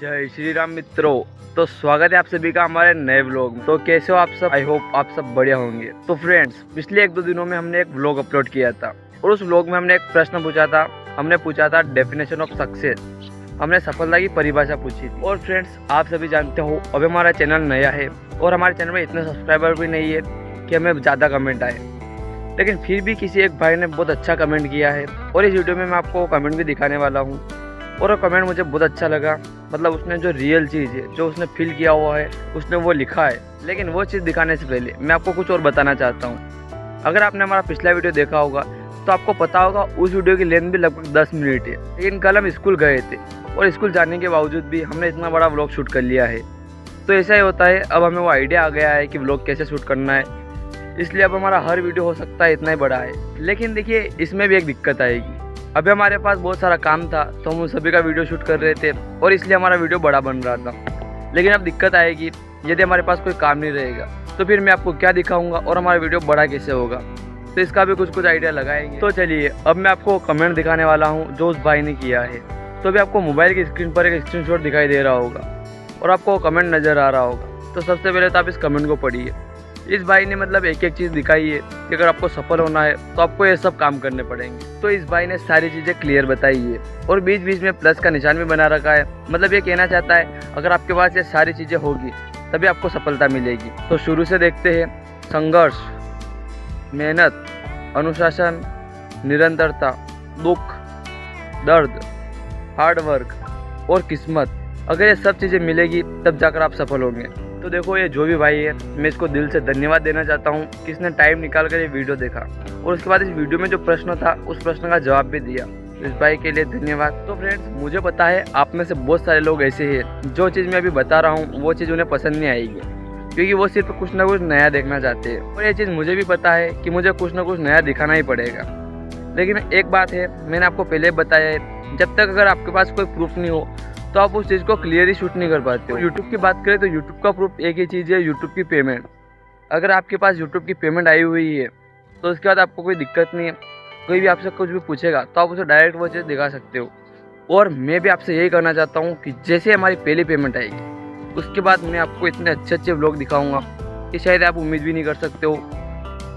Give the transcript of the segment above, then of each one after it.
जय श्री राम मित्रों। तो स्वागत है आप सभी का हमारे नए व्लॉग में। तो कैसे हो आप सब? आई होप आप सब बढ़िया होंगे। तो फ्रेंड्स, पिछले 1-2 दिनों में हमने एक व्लॉग अपलोड किया था और उस व्लॉग में हमने एक प्रश्न पूछा था। हमने पूछा था डेफिनेशन ऑफ सक्सेस। हमने सफलता की परिभाषा पूछी थी। और फ्रेंड्स, आप सभी जानते हो अभी हमारा चैनल नया है और हमारे चैनल में इतने सब्सक्राइबर भी नहीं है कि हमें ज़्यादा कमेंट आए, लेकिन फिर भी किसी एक भाई ने बहुत अच्छा कमेंट किया है और इस वीडियो में मैं आपको कमेंट भी दिखाने वाला हूँ। और वो कमेंट मुझे बहुत अच्छा लगा। मतलब उसने जो रियल चीज़ है, जो उसने फील किया हुआ है, उसने वो लिखा है। लेकिन वो चीज़ दिखाने से पहले मैं आपको कुछ और बताना चाहता हूँ। अगर आपने हमारा पिछला वीडियो देखा होगा तो आपको पता होगा उस वीडियो की लेंथ भी लगभग 10 मिनट है। लेकिन कल हम स्कूल गए थे और स्कूल जाने के बावजूद भी हमने इतना बड़ा व्लॉग शूट कर लिया है। तो ऐसा ही होता है, अब हमें वो आइडिया आ गया है कि व्लॉग कैसे शूट करना है, इसलिए अब हमारा हर वीडियो हो सकता है इतना ही बड़ा है। लेकिन देखिए, इसमें भी एक दिक्कत आएगी। अभी हमारे पास बहुत सारा काम था तो हम उन सभी का वीडियो शूट कर रहे थे और इसलिए हमारा वीडियो बड़ा बन रहा था। लेकिन अब दिक्कत आएगी, यदि हमारे पास कोई काम नहीं रहेगा तो फिर मैं आपको क्या दिखाऊंगा और हमारा वीडियो बड़ा कैसे होगा। तो इसका भी कुछ आइडिया लगाएंगे। तो चलिए, अब मैं आपको कमेंट दिखाने वाला हूँ जो उस भाई ने किया है। तो अभी आपको मोबाइल की स्क्रीन पर एक स्क्रीनशॉट दिखाई दे रहा होगा और आपको कमेंट नज़र आ रहा होगा। तो सबसे पहले तो आप इस कमेंट को पढ़िए। इस भाई ने मतलब एक चीज़ दिखाई है कि अगर आपको सफल होना है तो आपको ये सब काम करने पड़ेंगे। तो इस भाई ने सारी चीज़ें क्लियर बताई है और बीच बीच में प्लस का निशान भी बना रखा है। मतलब ये कहना चाहता है अगर आपके पास ये सारी चीज़ें होगी तभी आपको सफलता मिलेगी। तो शुरू से देखते हैं। संघर्ष, मेहनत, अनुशासन, निरंतरता, दुख, दर्द, हार्ड वर्क और किस्मत। अगर ये सब चीज़ें मिलेगी तब जाकर आप सफल होंगे। तो देखो, ये जो भी भाई है, मैं इसको दिल से धन्यवाद देना चाहता हूँ कि इसने टाइम निकाल कर ये वीडियो देखा और उसके बाद इस वीडियो में जो प्रश्न था उस प्रश्न का जवाब भी दिया। इस भाई के लिए धन्यवाद। तो फ्रेंड्स, मुझे पता है आप में से बहुत सारे लोग ऐसे हैं जो चीज़ मैं अभी बता रहा हूँ वो चीज़ उन्हें पसंद नहीं आएगी, क्योंकि वो सिर्फ कुछ ना कुछ नया देखना चाहते हैं। और ये चीज़ मुझे भी पता है कि मुझे कुछ ना कुछ नया दिखाना ही पड़ेगा। लेकिन एक बात है, मैंने आपको पहले बताया है, जब तक अगर आपके पास कोई प्रूफ नहीं हो तो आप उस चीज़ को क्लियरली शूट नहीं कर पाते हो। यूट्यूब की बात करें तो यूट्यूब का प्रूफ एक ही चीज़ है, यूट्यूब की पेमेंट। अगर आपके पास यूट्यूब की पेमेंट आई हुई है तो उसके बाद आपको कोई दिक्कत नहीं है। कोई भी आपसे कुछ भी पूछेगा तो आप उसे डायरेक्ट वो चीज़ दिखा सकते हो। और मैं भी आपसे यही करना चाहता हूँ कि जैसे हमारी पहली पेमेंट आएगी उसके बाद मैं आपको इतने अच्छे व्लॉग दिखाऊँगा कि शायद आप उम्मीद भी नहीं कर सकते हो।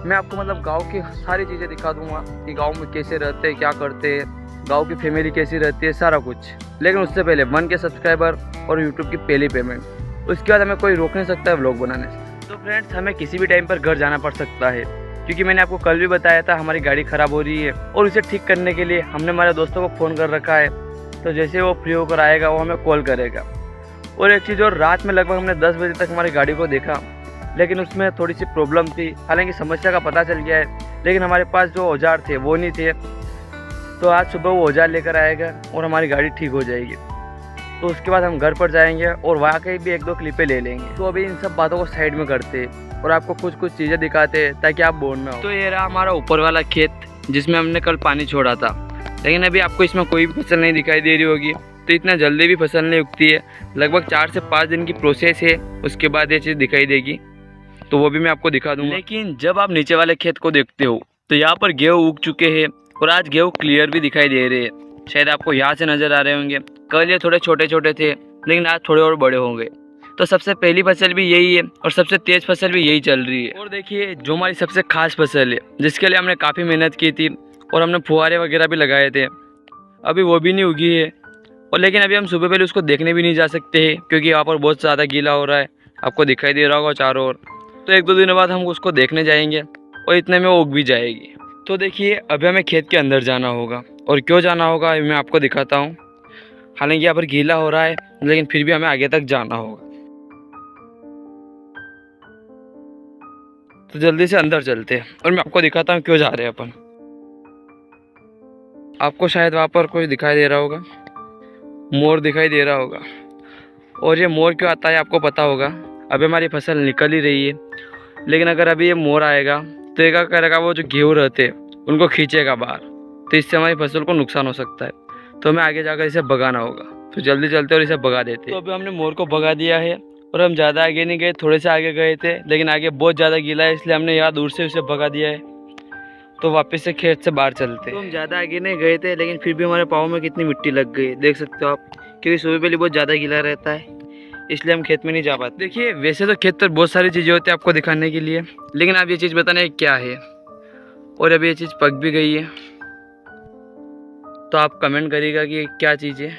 मैं आपको मतलब गाँव की सारी चीज़ें दिखा दूँगा कि गाँव में कैसे रहते हैं, क्या करते हैं, गाँव की फैमिली कैसी रहती है, सारा कुछ। लेकिन उससे पहले 1 के सब्सक्राइबर और यूट्यूब की पहली पेमेंट, उसके बाद हमें कोई रोक नहीं सकता है व्लॉग बनाने से। तो फ्रेंड्स, हमें किसी भी टाइम पर घर जाना पड़ सकता है, क्योंकि मैंने आपको कल भी बताया था हमारी गाड़ी ख़राब हो रही है और उसे ठीक करने के लिए हमने हमारे दोस्तों को फ़ोन कर रखा है। तो जैसे वो फ्री होकर आएगा वो हमें कॉल करेगा। और एक चीज़ और, रात में लगभग हमने 10 बजे तक हमारी गाड़ी को देखा, लेकिन उसमें थोड़ी सी प्रॉब्लम थी। हालांकि समस्या का पता चल गया है, लेकिन हमारे पास जो औजार थे वो नहीं थे। तो आज सुबह वो औजार लेकर आएगा और हमारी गाड़ी ठीक हो जाएगी। तो उसके बाद हम घर पर जाएंगे और वाकई भी 1-2 क्लिपें ले लेंगे। तो अभी इन सब बातों को साइड में करते और आपको कुछ चीज़ें दिखाते हैं ताकि आप बोर ना हो। तो ये रहा हमारा ऊपर वाला खेत जिसमें हमने कल पानी छोड़ा था। लेकिन अभी आपको इसमें कोई भी फसल नहीं दिखाई दे रही होगी, तो इतना जल्दी भी फसल नहीं उगती है। लगभग 4 से 5 दिन की प्रोसेस है, उसके बाद ये चीज़ दिखाई देगी। तो वो भी मैं आपको दिखा दूँगा। लेकिन जब आप नीचे वाले खेत को देखते हो तो यहाँ पर गेहूँ उग चुके हैं और आज गेहूँ क्लियर भी दिखाई दे रहे हैं। शायद आपको यहाँ से नज़र आ रहे होंगे। कल ये थोड़े छोटे छोटे थे, लेकिन आज थोड़े और बड़े हो गए। तो सबसे पहली फसल भी यही है और सबसे तेज़ फसल भी यही चल रही है। और देखिए, जो हमारी सबसे खास फसल है, जिसके लिए हमने काफ़ी मेहनत की थी और हमने फुहारे वगैरह भी लगाए थे, अभी वो भी नहीं उगी है। और लेकिन अभी हम सुबह पहले उसको देखने भी नहीं जा सकते हैं, क्योंकि यहाँ पर बहुत ज़्यादा गीला हो रहा है। आपको दिखाई दे रहा होगा चारों ओर। तो 1-2 दिनों बाद हम उसको देखने जाएंगे और इतने में वो उग भी जाएगी। तो देखिए, अभी हमें खेत के अंदर जाना होगा और क्यों जाना होगा मैं आपको दिखाता हूँ। हालांकि यहाँ पर गीला हो रहा है, लेकिन फिर भी हमें आगे तक जाना होगा। तो जल्दी से अंदर चलते हैं और मैं आपको दिखाता हूँ क्यों जा रहे हैं अपन। आपको शायद वहाँ पर कोई दिखाई दे रहा होगा, मोर दिखाई दे रहा होगा। और ये मोर क्यों आता है आपको पता होगा। अभी हमारी फसल निकल ही रही है, लेकिन अगर अभी ये मोर आएगा तो ये क्या करेगा, वो जो गेहूँ रहते हैं उनको खींचेगा बाहर। तो इससे हमारी फसल को नुकसान हो सकता है। तो हमें आगे जाकर इसे भगाना होगा। तो जल्दी चलते और इसे भगा देते। तो अभी हमने मोर को भगा दिया है और हम ज़्यादा आगे नहीं गए, थोड़े से आगे गए थे, लेकिन आगे बहुत ज़्यादा गीला है, इसलिए हमने यहाँ दूर से उसे भगा दिया है। तो वापस से खेत से बाहर चलते। तो हम ज़्यादा आगे नहीं गए थे, लेकिन फिर भी हमारे पाँव में कितनी मिट्टी लग गई, देख सकते हो आप। क्योंकि सुबह पहले बहुत ज़्यादा गीला रहता है, इसलिए हम खेत में नहीं जा पाते। देखिए वैसे तो खेत पर बहुत सारी चीज़ें होती है आपको दिखाने के लिए, लेकिन आप ये चीज़ बताना है क्या है। और अभी ये चीज़ पक भी गई है, तो आप कमेंट करिएगा कि क्या चीज़ है,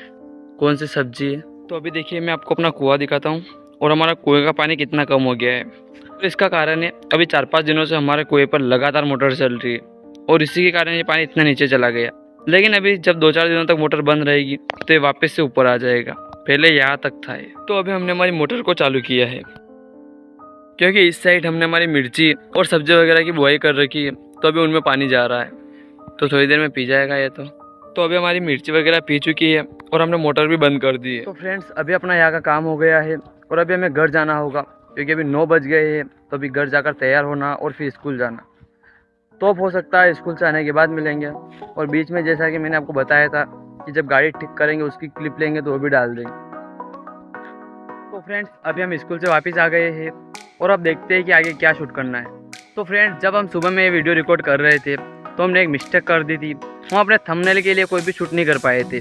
कौन सी सब्जी है। तो अभी देखिए मैं आपको अपना कुआं दिखाता हूँ और हमारा कुएं का पानी कितना कम हो गया है। और इसका कारण है अभी 4-5 दिनों से हमारे कुएं पर लगातार मोटर चल रही है और इसी के कारण ये पानी इतना नीचे चला गया। लेकिन अभी जब 2-4 दिनों तक मोटर बंद रहेगी तो ये वापस से ऊपर आ जाएगा, पहले यहाँ तक था ये। तो अभी हमने हमारी मोटर को चालू किया है, क्योंकि इस साइड हमने हमारी मिर्ची और सब्जी वगैरह की बुआई कर रखी है, तो अभी उनमें पानी जा रहा है, तो थोड़ी देर में पी जाएगा ये। तो अभी हमारी मिर्ची वगैरह पी चुकी है और हमने मोटर भी बंद कर दी है। तो फ्रेंड्स अभी अपना यहाँ का काम हो गया है और अभी हमें घर जाना होगा, क्योंकि अभी 9 बज गए हैं। तो अभी घर जाकर तैयार होना और फिर स्कूल जाना। तो अब हो सकता है स्कूल से आने के बाद मिलेंगे। और बीच में जैसा कि मैंने आपको बताया था कि जब गाड़ी ठीक करेंगे उसकी क्लिप लेंगे तो वो भी डाल देंगे। तो फ्रेंड्स अभी हम स्कूल से वापस आ गए हैं और अब देखते हैं कि आगे क्या शूट करना है। तो फ्रेंड्स जब हम सुबह में ये वीडियो रिकॉर्ड कर रहे थे तो हमने एक मिस्टेक कर दी थी। हम अपने थंबनेल के लिए कोई भी शूट नहीं कर पाए थे,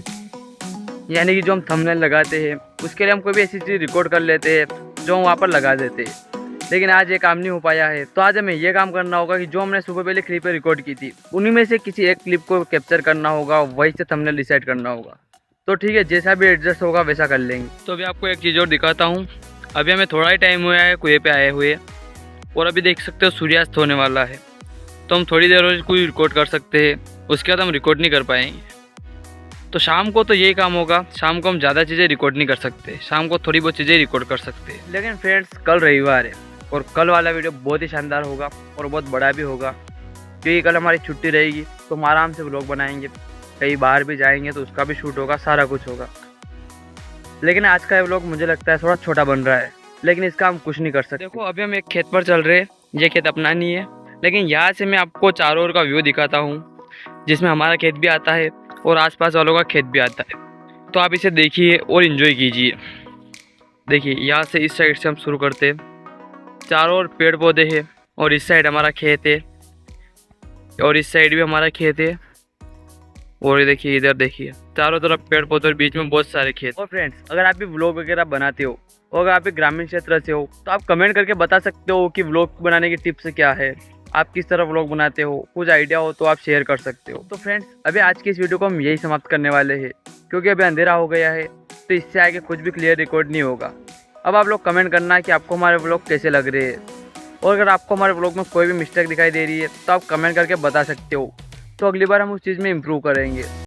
यानी कि जो हम थंबनेल लगाते हैं उसके लिए हम कोई भी ऐसी चीज़ रिकॉर्ड कर लेते हैं जो हम वहाँ पर लगा देते हैं। लेकिन आज ये काम नहीं हो पाया है, तो आज हमें ये काम करना होगा कि जो हमने सुबह पहले क्लिप पे रिकॉर्ड की थी उन्हीं में से किसी एक क्लिप को कैप्चर करना होगा, वही से थंबनेल डिसाइड करना होगा। तो ठीक है, जैसा भी एडजस्ट होगा वैसा कर लेंगे। तो अभी आपको एक चीज़ और दिखाता हूँ। अभी हमें थोड़ा ही टाइम हुआ है कुएं पे आए हुए और अभी देख सकते हो सूर्यास्त होने वाला है, तो हम थोड़ी देर और कोई रिकॉर्ड कर सकते हैं, उसके बाद हम रिकॉर्ड नहीं कर पाएंगे। तो शाम को तो यही काम होगा, शाम को हम ज़्यादा चीज़ें रिकॉर्ड नहीं कर सकते, शाम को थोड़ी बहुत चीज़ें रिकॉर्ड कर सकते हैं। लेकिन फ्रेंड्स कल रविवार है और कल वाला वीडियो बहुत ही शानदार होगा और बहुत बड़ा भी होगा, क्योंकि कल हमारी छुट्टी रहेगी तो हम आराम से व्लॉग बनाएंगे, कहीं बाहर भी जाएंगे तो उसका भी शूट होगा, सारा कुछ होगा। लेकिन आज का ये व्लॉग मुझे लगता है थोड़ा छोटा बन रहा है, लेकिन इसका हम कुछ नहीं कर सकते। देखो अभी हम एक खेत पर चल रहे हैं, ये खेत अपना नहीं है, लेकिन यहाँ से मैं आपको चारों ओर का व्यू दिखाता हूँ, जिसमें हमारा खेत भी आता है और आसपास वालों का खेत भी आता है। तो आप इसे देखिए और इन्जॉय कीजिए। देखिए यहाँ से इस साइड से हम शुरू करते हैं, चारों ओर पेड़ पौधे हैं और इस साइड हमारा खेत है और इस साइड भी हमारा खेत है और ये देखिए इधर देखिए चारों तरफ पेड़ पौधे और बीच में बहुत सारे खेत। और फ्रेंड्स अगर आप भी व्लॉग वगैरह बनाते हो और अगर आप भी ग्रामीण क्षेत्र से हो तो आप कमेंट करके बता सकते हो कि व्लॉग बनाने की टिप्स क्या है, आप किस तरह व्लॉग बनाते हो, कुछ आइडिया हो तो आप शेयर कर सकते हो। तो फ्रेंड्स अभी आज की इस वीडियो को हम यही समाप्त करने वाले हैं, क्योंकि अभी अंधेरा हो गया है, तो इससे आगे कुछ भी क्लियर रिकॉर्ड नहीं होगा। अब आप लोग कमेंट करना है कि आपको हमारे व्लॉग कैसे लग रहे हैं, और अगर आपको हमारे व्लॉग में कोई भी मिस्टेक दिखाई दे रही है तो आप कमेंट करके बता सकते हो, तो अगली बार हम उस चीज़ में इम्प्रूव करेंगे।